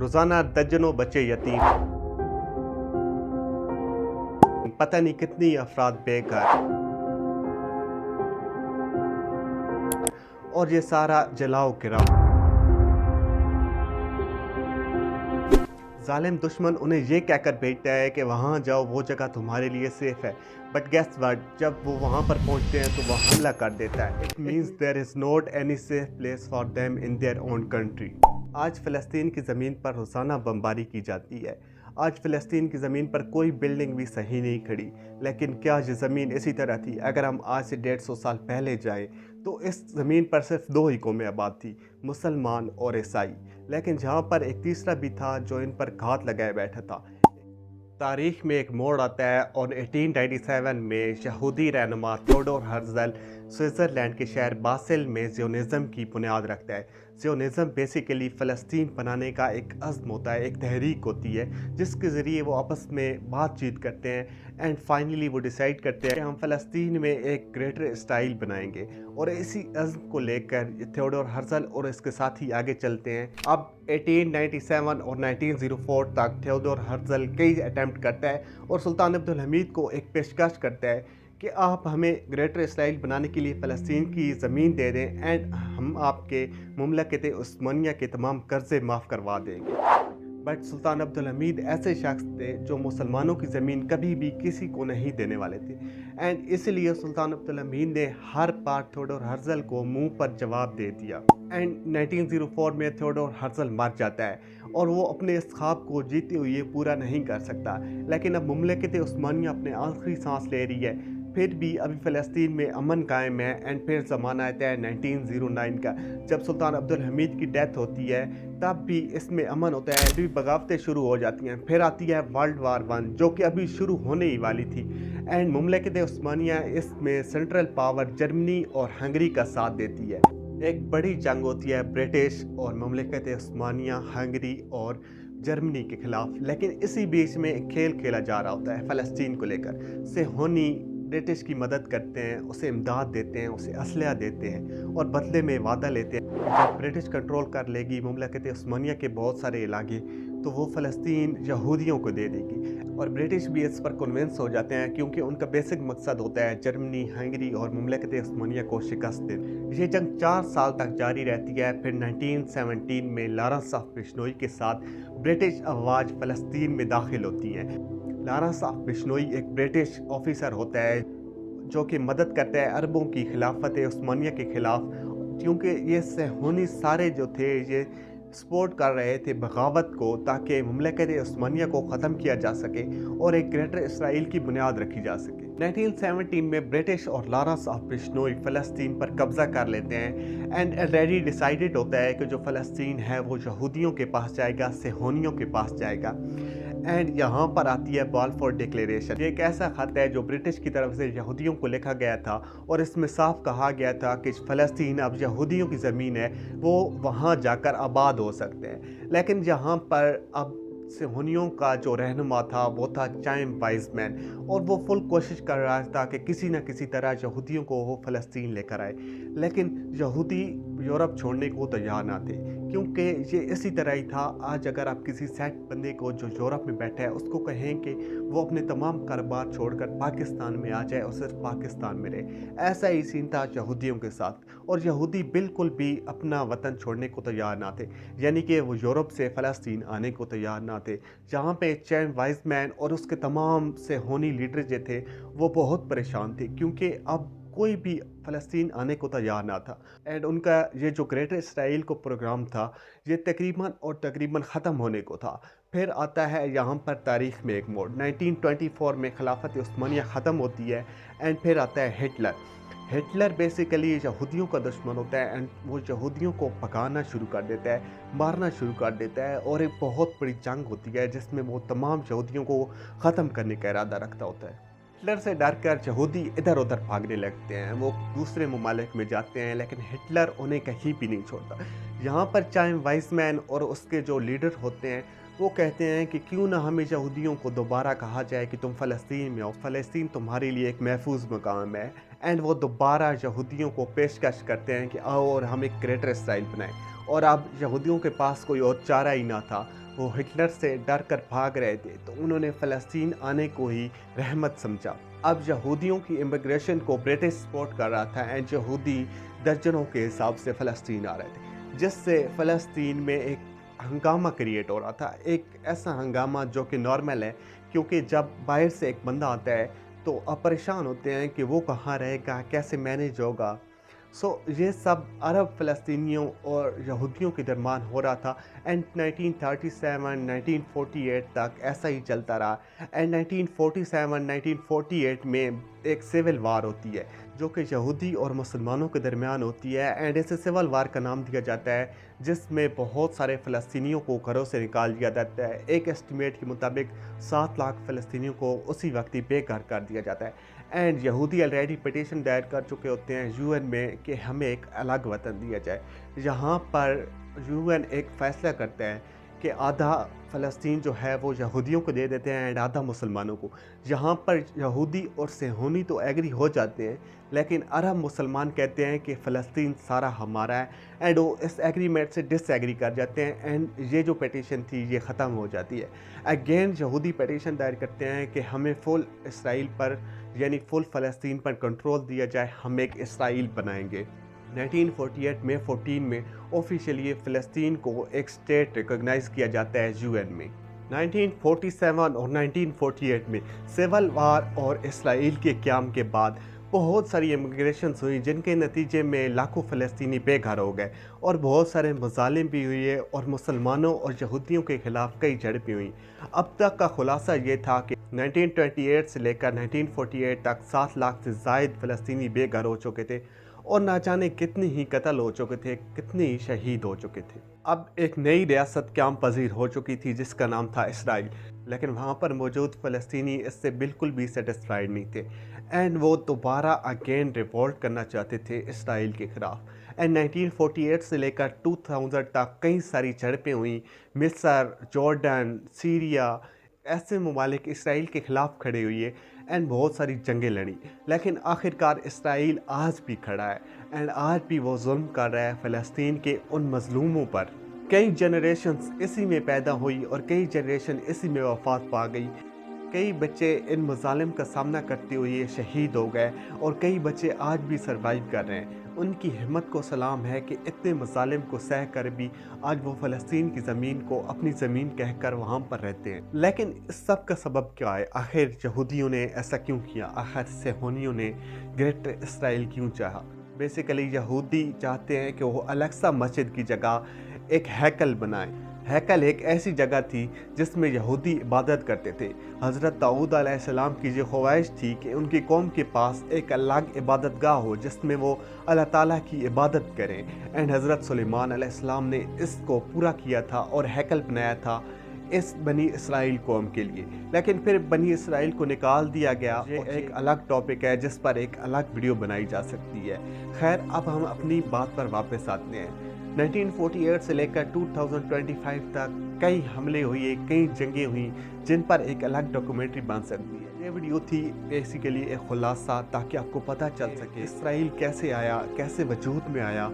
रोजाना दर्जनों बच्चे यतीम, पता नहीं कितनी अफराद बेघर, और ये सारा जलाओ गिराओ। जालिम दुश्मन उन्हें ये कहकर भेजता है कि वहाँ जाओ, वो जगह तुम्हारे लिए सेफ है। बट गेस व्हाट, जब वो वहाँ पर पहुँचते हैं तो वो हमला कर देता है। It means there is not any safe place for them in their own country. आज फ़लस्तीन की ज़मीन पर रोज़ाना बमबारी की जाती है। आज फ़लस्तीन की ज़मीन पर कोई बिल्डिंग भी सही नहीं खड़ी। लेकिन क्या ये ज़मीन इसी तरह थी? अगर हम आज से 150 साल पहले जाएं तो इस ज़मीन पर सिर्फ दो ही कौमें आबाद थी, मुसलमान और ईसाई। लेकिन जहाँ पर एक तीसरा भी था जो इन पर घात लगाए बैठा था। तारीख में एक मोड़ आता है और 1897 में यहूदी रहनुमा थियोडोर हर्ज़ल स्विट्ज़रलैंड के शहर बासेल में ज़ियोनिज़्म की बुनियाद रखता है। ज़ियोनिज़्म बेसिकली फ़लस्तीन बनाने का एक अज़्म होता है, एक तहरीक होती है जिसके ज़रिए वो आपस में बातचीत करते हैं एंड फाइनली वो डिसाइड करते हैं कि हम फ़लस्तीन में एक ग्रेटर इस्राइल बनाएंगे। और इसी अज़्म को लेकर थियोडोर हर्ज़ल और इसके साथी आगे चलते हैं। अब 1897 और 1904 तक थियोडोर हर्ज़ल कई अटैम्प्ट करता है और सुल्तान अब्दुल हमीद को एक पेशकश करता है कि आप हमें ग्रेटर इस्राइल बनाने के लिए फ़लस्तीन की ज़मीन दे दें एंड हम आपके मुमलकत उस्मानिया के तमाम कर्ज़े माफ़ करवा देंगे। बट सुल्तान अब्दुल हमीद ऐसे शख्स थे जो मुसलमानों की ज़मीन कभी भी किसी को नहीं देने वाले थे एंड इसलिए सुल्तान अब्दुल हमीद ने हर बार थियोडोर हर्ज़ल को मुंह पर जवाब दे दिया। एंड 1904 में थियोडोर हर्ज़ल मर जाता है और वो अपने इस ख्वाब को जीते हुए पूरा नहीं कर सकता। लेकिन अब मुमलकत उस्मानिया अपने आखिरी सांस ले रही है। फिर भी अभी फ़लस्तीन में अमन कायम है एंड फिर ज़माना आता है 1909 का, जब सुल्तान अब्दुल हमीद की डेथ होती है। तब भी इसमें अमन होता है, अभी बगावतें शुरू हो जाती हैं। फिर आती है वर्ल्ड वार 1 जो कि अभी शुरू होने ही वाली थी एंड मुमलकत उस्मानिया इसमें सेंट्रल पावर जर्मनी और हंगरी का साथ देती है। एक बड़ी जंग होती है ब्रिटिश और मुमलकत उस्मानिया, हंगरी और जर्मनी के खिलाफ। लेकिन इसी बीच में एक खेल खेला जा रहा होता है फ़लस्तीन को लेकर। सेहोनी ब्रिटिश की मदद करते हैं, उसे इमदाद देते हैं, उसे असलहा देते हैं और बदले में वादा लेते हैं कि जब ब्रिटिश कंट्रोल कर लेगी मुमलकत उस्मानिया के बहुत सारे इलाके तो वो फ़लस्तीन यहूदियों को दे देगी। और ब्रिटिश भी इस पर कन्विंस हो जाते हैं क्योंकि उनका बेसिक मकसद होता है जर्मनी, हंगरी और मुमलकत उस्मानिया को शिकस्त देना। ये जंग 4 साल तक जारी रहती है। फिर 1917 में लॉरेंस ऑफ बिश्नोई के साथ ब्रिटिश अफवाज फ़लस्तीन में दाखिल होती हैं। लॉरेंस ऑफ बिश्नोई एक ब्रिटिश ऑफिसर होता है जो कि मदद करता है अरबों की खिलाफत उस्मानिया के ख़िलाफ़, क्योंकि ये सेहोनी सारे जो थे ये सपोर्ट कर रहे थे बगावत को ताकि मुमलकत उस्मानिया को ख़त्म किया जा सके और एक ग्रेटर इसराइल की बुनियाद रखी जा सके। 1917 में ब्रिटिश और लॉरेंस ऑफ बिश्नोई फ़लस्तीन पर कब्ज़ा कर लेते हैं एंड ऑलरेडी डिसाइडेड होता है कि जो फ़लस्तीन है वो यहूदियों के पास जाएगा, सेहोनियों के पास जाएगा। एंड यहाँ पर आती है बाल्फोर डिक्लेरेशन। ये एक ऐसा खत है जो ब्रिटिश की तरफ से यहूदियों को लिखा गया था और इसमें साफ कहा गया था कि फ़लस्तीन अब यहूदियों की ज़मीन है, वो वहाँ जाकर आबाद हो सकते हैं। लेकिन यहाँ पर अब सेहोनियों का जो रहनुमा था वो था चाइम वाइजमैन और वो फुल कोशिश कर रहा था कि किसी न किसी तरह यहूदियों को वो फ़लस्तीन लेकर आए। लेकिन यहूदी यूरोप छोड़ने को तैयार ना थे क्योंकि ये इसी तरह ही था। आज अगर आप किसी सेट बंदे को जो यूरोप में बैठा है उसको कहें कि वो अपने तमाम कारोबार छोड़कर पाकिस्तान में आ जाए और सिर्फ पाकिस्तान में रहे, ऐसा ही सीन था यहूदियों के साथ। और यहूदी बिल्कुल भी अपना वतन छोड़ने को तैयार ना थे, यानी कि वो यूरोप से फ़लस्तीन आने को तैयार ना थे। जहाँ पे चैम वाइजमैन और उसके तमाम सेहोनी लीडर जो थे वो बहुत परेशान थे क्योंकि अब कोई भी फ़लस्तीन आने को तैयार ना था। एंड उनका ये जो ग्रेटर इसराइल को प्रोग्राम था ये तकरीबन ख़त्म होने को था। फिर आता है यहाँ पर तारीख़ में एक मोड़। 1924 में खिलाफत उस्मानिया ख़त्म होती है एंड फिर आता है हिटलर बेसिकली यहूदियों का दुश्मन होता है एंड वो यहूदियों को पकाना शुरू कर देता है, मारना शुरू कर देता है और एक बहुत बड़ी जंग होती है जिसमें वो तमाम यहूदियों को ख़त्म करने का इरादा रखता होता है। हिटलर से डर कर यहूदी इधर उधर भागने लगते हैं, वो दूसरे ममालिक में जाते हैं, लेकिन हिटलर उन्हें कहीं भी नहीं छोड़ता। यहाँ पर चाइम वाइजमैन और उसके जो लीडर होते हैं वो कहते हैं कि क्यों ना हमें यहूदियों को दोबारा कहा जाए कि तुम फ़लस्तीन में आओ, फ़लस्तीन तुम्हारे लिए एक महफूज मकाम है। एंड वो दोबारा यहूदियों को पेशकश करते हैं कि आओ और हम एक ग्रेटर इसराइल बनाएं। और अब यहूदियों के पास कोई और चारा ही ना था, वो हिटलर से डर कर भाग रहे थे, तो उन्होंने फ़लस्तीन आने को ही रहमत समझा। अब यहूदियों की इमिग्रेशन को ब्रिटिश सपोर्ट कर रहा था एंड यहूदी दर्जनों के हिसाब से फ़लस्तीन आ रहे थे, जिससे फ़लस्तीन में एक हंगामा क्रिएट हो रहा था। एक ऐसा हंगामा जो कि नॉर्मल है, क्योंकि जब बाहर से एक बंदा आता है तो आप परेशान होते हैं कि वो कहाँ रहेगा, कैसे मैनेज होगा। ये सब अरब फ़लस्तीनियों और यहूदियों के दरमियान हो रहा था एंड 1937 1948 तक ऐसा ही चलता रहा एंड 1947 1948 में एक सिविल वार होती है जो कि यहूदी और मुसलमानों के दरमियान होती है एंड इसे सिविल वार का नाम दिया जाता है, जिसमें बहुत सारे फ़लस्तीनियों को घरों से निकाल दिया जाता है। एक एस्टिमेट के मुताबिक 7 लाख फ़लस्तीनियों को उसी वक्त ही बेघर कर दिया जाता है एंड यहूदी ऑलरेडी पिटीशन दायर कर चुके होते हैं यूएन में कि हमें एक अलग वतन दिया जाए। यहाँ पर यूएन एक फ़ैसला करता है कि आधा फ़लस्तीन जो है वो यहूदियों को दे देते हैं एंड आधा मुसलमानों को। यहाँ पर यहूदी और सेहोनी तो एग्री हो जाते हैं, लेकिन अरब मुसलमान कहते हैं कि फ़लस्तीन सारा हमारा है एंड वो इस एग्रीमेंट से डिसएग्री कर जाते हैं एंड ये जो पिटीशन थी ये ख़त्म हो जाती है। अगेन यहूदी पिटीशन दायर करते हैं कि हमें फुल इसराइल पर यानी फुल फ़लस्तीन पर कंट्रोल दिया जाए, हम एक इसराइल बनाएंगे। 1948 में 14 में ऑफिशियली फ़लस्तीन को एक स्टेट रिकॉग्नाइज किया जाता है यूएन में। 1947 और 1948 में सिविल वार और इसराइल के क़याम के बाद बहुत सारी इमिग्रेशंस हुई, जिनके नतीजे में लाखों फ़लस्तीनी बेघर हो गए और बहुत सारे मज़ालिम भी हुए और मुसलमानों और यहूदियों के ख़िलाफ़ कई झड़पें हुई। अब तक का खुलासा ये था कि 1928 से लेकर 1948 तक 7 लाख से ज़ायद फ़लस्तीनी बेघर हो चुके थे और ना जाने कितने ही कत्ल हो चुके थे, कितने ही शहीद हो चुके थे। अब एक नई रियासत क़याम पज़ीर हो चुकी थी जिसका नाम था इसराइल, लेकिन वहाँ पर मौजूद फ़लस्तीनी इससे बिल्कुल भी सेटिस्फाइड नहीं थे एंड वो दोबारा अगेन रिवोल्ट करना चाहते थे इसराइल के ख़िलाफ़। एंड 1948 से लेकर 2000 तक कई सारी झड़पें हुई। मिस्र, जॉर्डन, सीरिया ऐसे ममालिक इसराइल के ख़िलाफ़ खड़े हुए एंड बहुत सारी जंगें लड़ी, लेकिन आखिरकार इसराइल आज भी खड़ा है एंड आज भी वो जुल्म कर रहा है फ़लस्तीन के उन मज़लूमों पर। कई जनरेशन्स इसी में पैदा हुई और कई जनरेशन इसी में वफ़ात पा गई। कई बच्चे इन मज़ालिम का सामना करते हुए शहीद हो गए और कई बच्चे आज भी सर्वाइव कर रहे हैं। उनकी हिम्मत को सलाम है कि इतने मज़ालिम को सह कर भी आज वो फ़लस्तीन की ज़मीन को अपनी ज़मीन कहकर वहाँ पर रहते हैं। लेकिन इस सब का सबब क्या है? आखिर यहूदियों ने ऐसा क्यों किया? आखिर सेहोनियों ने ग्रेटर इसराइल क्यों चाहा? बेसिकली यहूदी चाहते हैं कि वो अलेक्सा मस्जिद की जगह एक हैकल बनाएं। हैकल एक ऐसी जगह थी जिसमें यहूदी इबादत करते थे। हज़रत दाऊद अलैहिस्सलाम की जो ख्वाहिश थी कि उनकी कौम के पास एक अलग इबादतगाह हो जिसमें वो अल्लाह ताला की इबादत करें एंड हज़रत सुलेमान अलैहिस्सलाम ने इसको पूरा किया था और हैकल बनाया था इस बनी इसराइल कौम के लिए। लेकिन फिर बनी इसराइल को निकाल दिया गया। ये एक अलग टॉपिक है जिस पर एक अलग वीडियो बनाई जा सकती है। खैर, अब हम अपनी बात पर वापस आते हैं। 1948 से लेकर 2025 तक कई हमले हुए, कई जंगें हुई जिन पर एक अलग डॉक्यूमेंट्री बन सकती है। ये वीडियो थी बेसिकली एक खुलासा ताकि आपको पता चल सके इसराइल कैसे आया, कैसे वजूद में आया।